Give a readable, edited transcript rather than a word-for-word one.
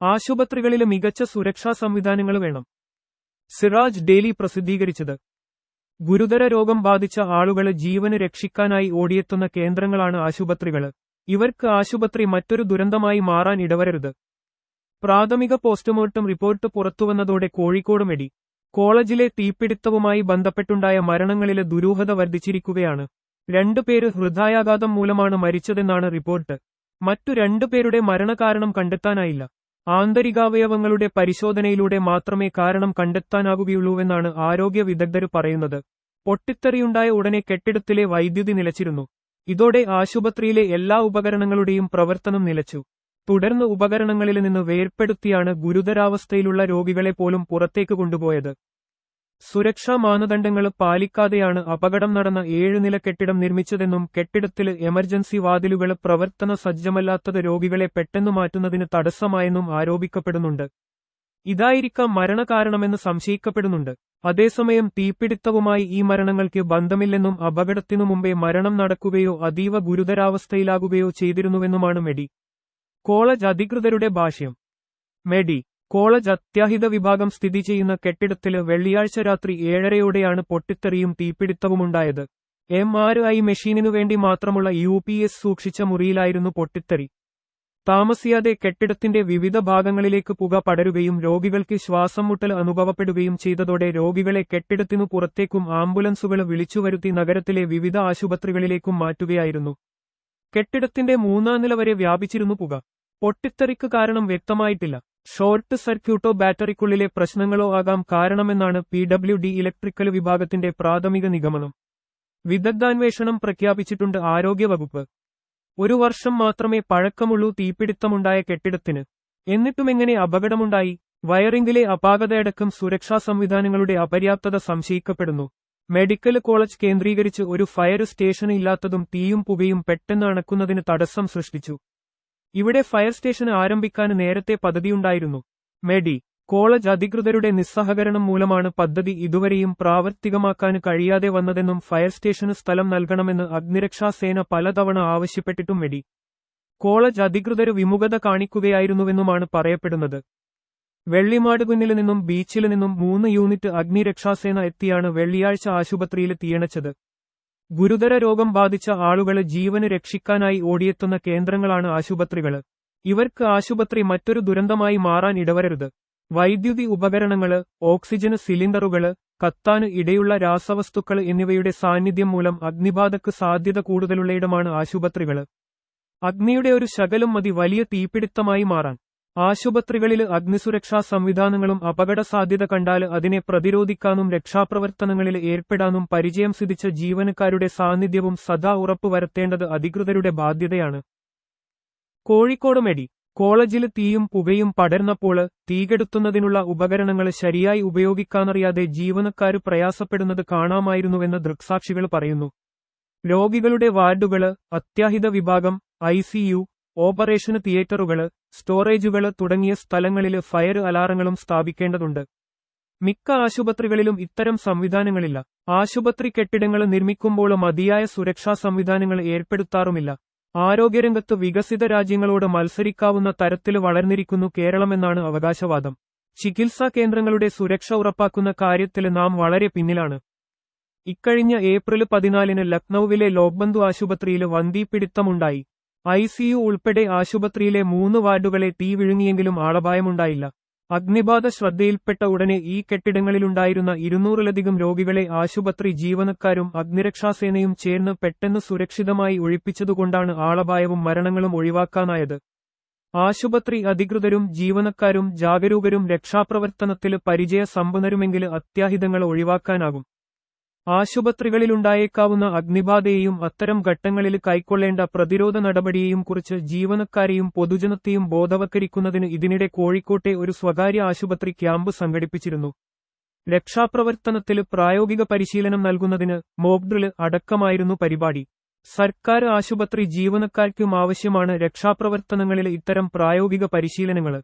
ആശുപത്രികളില് മികച്ച സുരക്ഷാ സംവിധാനങ്ങൾ വേണം. സിറാജ് ഡെയിലി പ്രസിദ്ധീകരിച്ചത്. ഗുരുതര രോഗം ബാധിച്ച ആളുകള് ജീവന് രക്ഷിക്കാനായി ഓടിയെത്തുന്ന കേന്ദ്രങ്ങളാണ് ആശുപത്രികള്. ഇവർക്ക് ആശുപത്രി മറ്റൊരു ദുരന്തമായി മാറാൻ ഇടവരരുത്. പ്രാഥമിക പോസ്റ്റ്മോർട്ടം റിപ്പോർട്ട് പുറത്തുവന്നതോടെ കോഴിക്കോട് മെഡി കോളേജിലെ തീപിടുത്തവുമായി ബന്ധപ്പെട്ടുണ്ടായ മരണങ്ങളില് ദുരൂഹത വർദ്ധിച്ചിരിക്കുകയാണ്. 2 പേര് ഹൃദയാഘാതം മൂലമാണ് മരിച്ചതെന്നാണ് റിപ്പോർട്ട്. മറ്റു 2 പേരുടെ മരണകാരണം കണ്ടെത്താനായില്ല. ആന്തരികാവയവങ്ങളുടെ പരിശോധനയിലൂടെ മാത്രമേ കാരണം കണ്ടെത്താനാകുകയുള്ളൂവെന്നാണ് ആരോഗ്യ വിദഗ്ധര് പറയുന്നത്. പൊട്ടിത്തെറിയുണ്ടായ ഉടനെ കെട്ടിടത്തിലെ വൈദ്യുതി നിലച്ചിരുന്നു. ഇതോടെ ആശുപത്രിയിലെ എല്ലാ ഉപകരണങ്ങളുടെയും പ്രവർത്തനം നിലച്ചു. തുടർന്ന് ഉപകരണങ്ങളിൽ നിന്ന് വേർപ്പെടുത്തിയാണ് ഗുരുതരാവസ്ഥയിലുള്ള രോഗികളെ പോലും പുറത്തേക്ക് കൊണ്ടുപോയത്. സുരക്ഷാ മാനദണ്ഡങ്ങൾ പാലിക്കാതെയാണ് അപകടം നടന്ന 7 നില കെട്ടിടം നിർമ്മിച്ചതെന്നും കെട്ടിടത്തില് എമർജൻസി വാതിലുകൾ പ്രവർത്തന സജ്ജമല്ലാത്തത് രോഗികളെ പെട്ടെന്ന് മാറ്റുന്നതിന് തടസ്സമായെന്നും ആരോപിക്കപ്പെടുന്നുണ്ട്. ഇതായിരിക്കാം മരണകാരണമെന്ന് സംശയിക്കപ്പെടുന്നുണ്ട്. അതേസമയം തീപിടുത്തവുമായി ഈ മരണങ്ങൾക്ക് ബന്ധമില്ലെന്നും അപകടത്തിനു മുമ്പേ മരണം നടക്കുകയോ അതീവ ഗുരുതരാവസ്ഥയിലാകുകയോ ചെയ്തിരുന്നുവെന്നുമാണ് മെഡി കോളേജ് അധികൃതരുടെ ഭാഷ്യം. മെഡി കോളേജ് അത്യാഹിത വിഭാഗം സ്ഥിതി ചെയ്യുന്ന കെട്ടിടത്തില് വെള്ളിയാഴ്ച രാത്രി 7:30യോടെയാണ് പൊട്ടിത്തെറിയും തീപിടുത്തവുമുണ്ടായത്. MRI മെഷീനിനുവേണ്ടി മാത്രമുള്ള UPS സൂക്ഷിച്ച മുറിയിലായിരുന്നു പൊട്ടിത്തെറി. താമസിയാതെ കെട്ടിടത്തിന്റെ വിവിധ ഭാഗങ്ങളിലേക്ക് പുക പടരുകയും രോഗികൾക്ക് ശ്വാസം മുട്ടൽ അനുഭവപ്പെടുകയും ചെയ്തതോടെ രോഗികളെ കെട്ടിടത്തിനു പുറത്തേക്കും ആംബുലൻസുകൾ വിളിച്ചുവരുത്തി നഗരത്തിലെ വിവിധ ആശുപത്രികളിലേക്കും മാറ്റുകയായിരുന്നു. കെട്ടിടത്തിന്റെ 3ാം നില വരെ വ്യാപിച്ചിരുന്നു പുക. പൊട്ടിത്തെറിക്ക് കാരണം വ്യക്തമായിട്ടില്ല. ഷോർട്ട് സർക്യൂട്ടോ ബാറ്ററിക്കുള്ളിലെ പ്രശ്നങ്ങളോ ആകാം കാരണമെന്നാണ് PWD ഇലക്ട്രിക്കൽ വിഭാഗത്തിന്റെ പ്രാഥമിക നിഗമനം. വിദഗ്ധാന്വേഷണം പ്രഖ്യാപിച്ചിട്ടുണ്ട് ആരോഗ്യവകുപ്പ്. 1 വർഷം മാത്രമേ പഴക്കമുള്ളൂ തീപിടുത്തമുണ്ടായ കെട്ടിടത്തിന്. എന്നിട്ടുമെങ്ങനെ അപകടമുണ്ടായി? വയറിംഗിലെ അപാകതയടക്കം സുരക്ഷാ സംവിധാനങ്ങളുടെ അപര്യാപ്തത സംശയിക്കപ്പെടുന്നു. മെഡിക്കൽ കോളേജ് കേന്ദ്രീകരിച്ച് ഒരു ഫയർ സ്റ്റേഷന് ഇല്ലാത്തതും തീയും പുകയും പെട്ടെന്ന് അണക്കുന്നതിന് തടസ്സം സൃഷ്ടിച്ചു. ഇവിടെ ഫയർ സ്റ്റേഷൻ ആരംഭിക്കാൻ നേരത്തെ പദ്ധതിയുണ്ടായിരുന്നു. മെഡി കോളേജ് അധികൃതരുടെ നിസ്സഹകരണം മൂലമാണ് പദ്ധതി ഇതുവരെയും പ്രാവർത്തികമാക്കാൻ കഴിയാതെ വന്നതെന്നും ഫയർ സ്റ്റേഷന് സ്ഥലം നൽകണമെന്ന് അഗ്നിരക്ഷാസേന പലതവണ ആവശ്യപ്പെട്ടിട്ടും മെഡി കോളേജ് അധികൃതര് വിമുഖത കാണിക്കുകയായിരുന്നുവെന്നുമാണ് പറയപ്പെടുന്നത്. വെള്ളിമാടുകുന്നില് നിന്നും ബീച്ചില് നിന്നും 3 യൂണിറ്റ് അഗ്നിരക്ഷാസേന എത്തിയാണ് വെള്ളിയാഴ്ച ആശുപത്രിയിൽ തീയണച്ചത്. ഗുരുതര രോഗം ബാധിച്ച ആളുകള് ജീവന് രക്ഷിക്കാനായി ഓടിയെത്തുന്ന കേന്ദ്രങ്ങളാണ് ആശുപത്രികള്. ഇവർക്ക് ആശുപത്രി മറ്റൊരു ദുരന്തമായി മാറാൻ ഇടവരരുത്. വൈദ്യുതി ഉപകരണങ്ങള്, ഓക്സിജന് സിലിണ്ടറുകള്, കത്താന് ഇടയുള്ള രാസവസ്തുക്കള് എന്നിവയുടെ സാന്നിധ്യം മൂലം അഗ്നിബാധക്ക് സാധ്യത കൂടുതലുള്ളയിടമാണ് ആശുപത്രികള്. അഗ്നിയുടെ ഒരു ശകലം മതി വലിയ തീപിടുത്തമായി മാറാൻ. ആശുപത്രികളില് അഗ്നിസുരക്ഷാ സംവിധാനങ്ങളും അപകട സാധ്യത കണ്ടാല് അതിനെ പ്രതിരോധിക്കാനും രക്ഷാപ്രവർത്തനങ്ങളിൽ ഏർപ്പെടാനും പരിചയം സിദ്ധിച്ച ജീവനക്കാരുടെ സാന്നിധ്യവും സദാ ഉറപ്പുവരുത്തേണ്ടത് അധികൃതരുടെ ബാധ്യതയാണ്. കോഴിക്കോട് മെഡി കോളേജില് തീയും പുകയും പടർന്നപ്പോള് തീകെടുത്തുന്നതിനുള്ള ഉപകരണങ്ങൾ ശരിയായി ഉപയോഗിക്കാനറിയാതെ ജീവനക്കാര് പ്രയാസപ്പെടുന്നത് കാണാമായിരുന്നുവെന്ന് ദൃക്സാക്ഷികൾ പറയുന്നു. രോഗികളുടെ വാർഡുകള്, അത്യാഹിത വിഭാഗം, ICU, ഓപ്പറേഷന് തിയേറ്ററുകള്, സ്റ്റോറേജുകള് തുടങ്ങിയ സ്ഥലങ്ങളില് ഫയർ അലാറങ്ങളും സ്ഥാപിക്കേണ്ടതുണ്ട്. മിക്ക ആശുപത്രികളിലും ഇത്തരം സംവിധാനങ്ങളില്ല. ആശുപത്രി കെട്ടിടങ്ങൾ നിർമ്മിക്കുമ്പോൾ മതിയായ സുരക്ഷാ സംവിധാനങ്ങൾ ഏർപ്പെടുത്താറുമില്ല. ആരോഗ്യരംഗത്ത് വികസിത രാജ്യങ്ങളോട് മത്സരിക്കാവുന്ന തരത്തില് വളർന്നിരിക്കുന്നു കേരളമെന്നാണ് അവകാശവാദം. ചികിത്സാ കേന്ദ്രങ്ങളുടെ സുരക്ഷ ഉറപ്പാക്കുന്ന കാര്യത്തില് നാം വളരെ പിന്നിലാണ്. ഇക്കഴിഞ്ഞ ഏപ്രിൽ 14 ലക്നൌവിലെ ലോക്ബന്ധു ആശുപത്രിയില് വൻതീപിടുത്തമുണ്ടായി. ICU ഉൾപ്പെടെ ആശുപത്രിയിലെ 3 വാർഡുകളെ തീ വിഴുങ്ങിയെങ്കിലും ആളപായമുണ്ടായില്ല. അഗ്നിബാധ ശ്രദ്ധയിൽപ്പെട്ട ഉടനെ ഈ കെട്ടിടങ്ങളിലുണ്ടായിരുന്ന 200-ലധികം രോഗികളെ ആശുപത്രി ജീവനക്കാരും അഗ്നിരക്ഷാസേനയും ചേർന്ന് പെട്ടെന്ന് സുരക്ഷിതമായി ഒഴിപ്പിച്ചതുകൊണ്ടാണ് ആളപായവും മരണങ്ങളും ഒഴിവാക്കാനായത്. ആശുപത്രി അധികൃതരും ജീവനക്കാരും ജാഗരൂകരും രക്ഷാപ്രവർത്തനത്തില് പരിചയ സമ്പന്നരുമെങ്കില് അത്യാഹിതങ്ങൾ ഒഴിവാക്കാനാകും. ആശുപത്രികളിലുണ്ടായേക്കാവുന്ന അഗ്നിബാധയെയും അത്തരം ഘട്ടങ്ങളിൽ കൈക്കൊള്ളേണ്ട പ്രതിരോധ നടപടിയെയും കുറിച്ച് ജീവനക്കാരെയും പൊതുജനത്തെയും ബോധവൽക്കരിക്കുന്നതിന് ഇതിനിടെ കോഴിക്കോട്ടെ ഒരു സ്വകാര്യ ആശുപത്രി ക്യാമ്പ് സംഘടിപ്പിച്ചിരുന്നു. രക്ഷാപ്രവർത്തനത്തിൽ പ്രായോഗിക പരിശീലനം നൽകുന്നതിന് മോക്ഡ്രിൽ അടക്കമായിരുന്നു പരിപാടി. സർക്കാർ ആശുപത്രി ജീവനക്കാർക്കും ആവശ്യമാണ് രക്ഷാപ്രവർത്തനങ്ങളിൽ ഇത്തരം പ്രായോഗിക പരിശീലനങ്ങൾ.